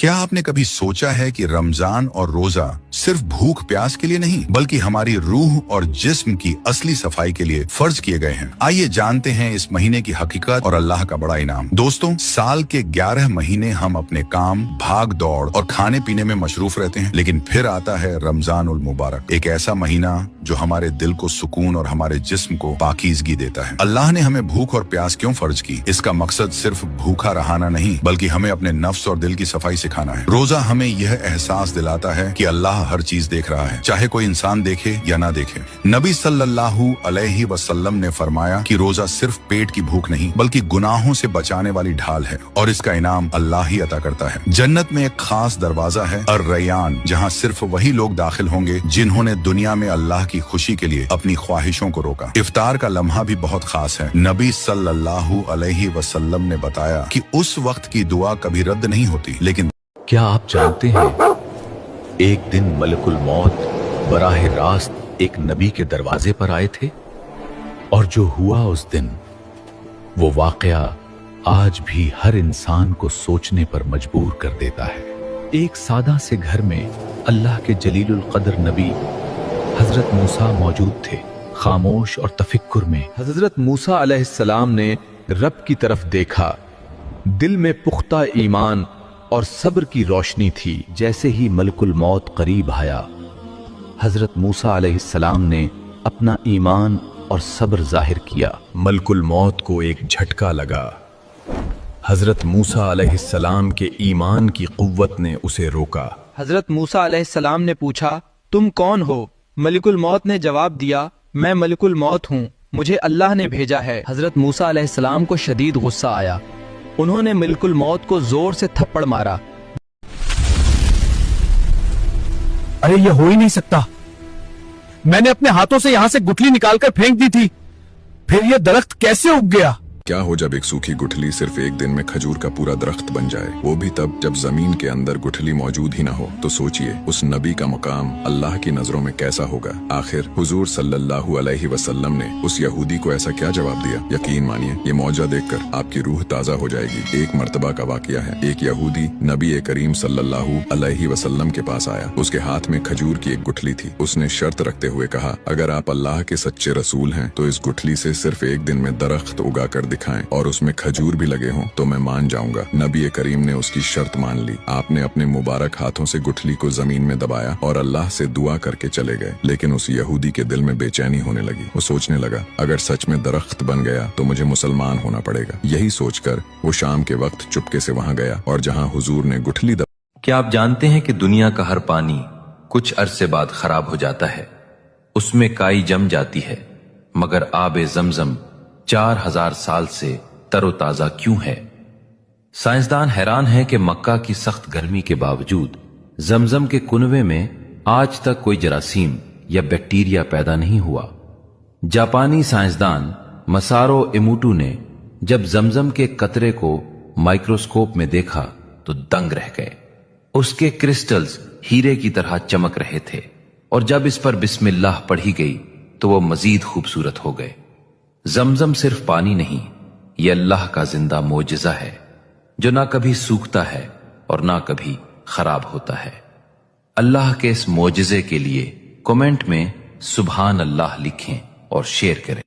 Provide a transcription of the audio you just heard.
क्या आपने कभी सोचा है कि रमजान और रोजा सिर्फ भूख प्यास के लिए नहीं बल्कि हमारी रूह और जिस्म की असली सफाई के लिए फर्ज किए गए हैं। आइए जानते हैं इस महीने की हकीकत और अल्लाह का बड़ा इनाम। दोस्तों, साल के 11 महीने हम अपने काम, भाग दौड़ और खाने पीने में मशरूफ रहते हैं, लेकिन फिर आता है रमजान उल मुबारक, एक ऐसा महीना जो हमारे दिल को सुकून और हमारे जिस्म को पाकीज़गी देता है। अल्लाह ने हमें भूख और प्यास क्यों फर्ज की? इसका मकसद सिर्फ भूखा रहाना नहीं बल्कि हमें अपने नफ्स और दिल की सफाई सिखाना है। रोजा हमें यह एहसास दिलाता है कि अल्लाह हर चीज देख रहा है, चाहे कोई इंसान देखे या ना देखे। नबी सल्लल्लाहु अलैहि वसल्लम ने फरमाया कि रोजा सिर्फ पेट की भूख नहीं बल्कि गुनाहों से बचाने वाली ढाल है और इसका इनाम अल्लाह ही अता करता है। जन्नत में एक खास दरवाजा है, अर-रैयान, जहाँ सिर्फ वही लोग दाखिल होंगे जिन्होंने दुनिया में अल्लाह की खुशी के लिए अपनी ख्वाहिशों को रोका। इफ्तार का लम्हा भी बहुत खास है। नबी सल्लल्लाहु अलैहि वसल्लम ने बताया कि उस वक्त की दुआ कभी रद्द नहीं होती, लेकिन क्या आप जानते हैं, एक दिन मलकुल मौत बराह रास्त एक नबी के दरवाजे पर आए थे और जो हुआ उस दिन, वो वाकया आज भी हर इंसान को सोचने पर मजबूर कर देता है। एक सादा से घर में अल्लाह के जलीलुल कद्र नबी हजरत मूसा मौजूद थे। खामोश और तफक्कुर में हजरत मूसा अलैहिस्सलाम ने रब की तरफ देखा। दिल में पुख्ता ईमान और सब्र की रोशनी थी। जैसे ही मलकुल मौत करीब आया, हजरत मूसा अलैहिस्सलाम ने अपना ईमान और सब्र जाहिर किया। मलकुल मौत को एक झटका लगा। हजरत मूसा अलैहिस्सलाम के ईमान की कुव्वत ने उसे रोका। हजरत मूसा अलैहिस्सलाम ने पूछा, तुम कौन हो? मलकुल मौत ने जवाब दिया, मैं मलकुल मौत हूँ, मुझे अल्लाह ने भेजा है। हजरत मूसा अलैहिस्सलाम को शदीद गुस्सा आया। उन्होंने मलकुल मौत को जोर से थप्पड़ मारा। अरे ये हो ही नहीं सकता, मैंने अपने हाथों से यहाँ से गुठली निकालकर फेंक दी थी, फिर ये दरख्त कैसे उग गया? क्या हो जब एक सूखी गुठली सिर्फ एक दिन में खजूर का पूरा दरख्त बन जाए, वो भी तब जब जमीन के अंदर गुठली मौजूद ही ना हो। तो सोचिए उस नबी का मुकाम अल्लाह की नजरों में कैसा होगा। आखिर हुजूर सल्लल्लाहु अलैहि वसल्लम ने उस यहूदी को ऐसा क्या जवाब दिया? यकीन मानिए ये मौजा देखकर आपकी रूह ताजा हो जाएगी। एक मर्तबा का वाकया है। एक यहूदी नबी करीम सल्लल्लाहु अलैहि वसल्लम के पास आया। उसके हाथ में खजूर की एक गुठली थी। उसने शर्त रखते हुए कहा, अगर आप अल्लाह के सच्चे रसूल हैं तो इस गुठली से सिर्फ एक दिन में दरख्त उगा कर दिखाएं और उसमें खजूर भी लगे हों तो मैं मान जाऊंगा। नबी करीम ने उसकी शर्त मान ली। आपने अपने मुबारक हाथों से गुठली को जमीन में दबाया और अल्लाह से दुआ करके चले गए। लेकिन उस यहूदी के दिल में बेचैनी होने लगी। वो सोचने लगा, अगर सच में दरख्त बन गया तो मुझे मुसलमान होना पड़ेगा। यही सोचकर वो शाम के वक्त चुपके से वहां गया और जहां हुजूर ने गुठली क्या आप जानते हैं कि दुनिया का हर पानी कुछ अरसे बाद खराब हो जाता है, उसमें काई जम जाती है, मगर आबे ज़मज़म 4000 साल से तरोताजा क्यों है? साइंसदान हैरान है कि मक्का की सख्त गर्मी के बावजूद जमजम के कुनवे में आज तक कोई जरासीम या बैक्टीरिया पैदा नहीं हुआ। जापानी साइंसदान मसारो इमोटो ने जब जमजम के कतरे को माइक्रोस्कोप में देखा तो दंग रह गए। उसके क्रिस्टल्स हीरे की तरह चमक रहे थे और जब इस पर बिस्मिल्लाह पढ़ी गई तो वो मजीद खूबसूरत हो गए। जमजम सिर्फ पानी नहीं, ये अल्लाह का जिंदा मोजिजा है जो ना कभी सूखता है और ना कभी खराब होता है। अल्लाह के इस मोजिजे के लिए कमेंट में सुभान अल्लाह लिखें और शेयर करें।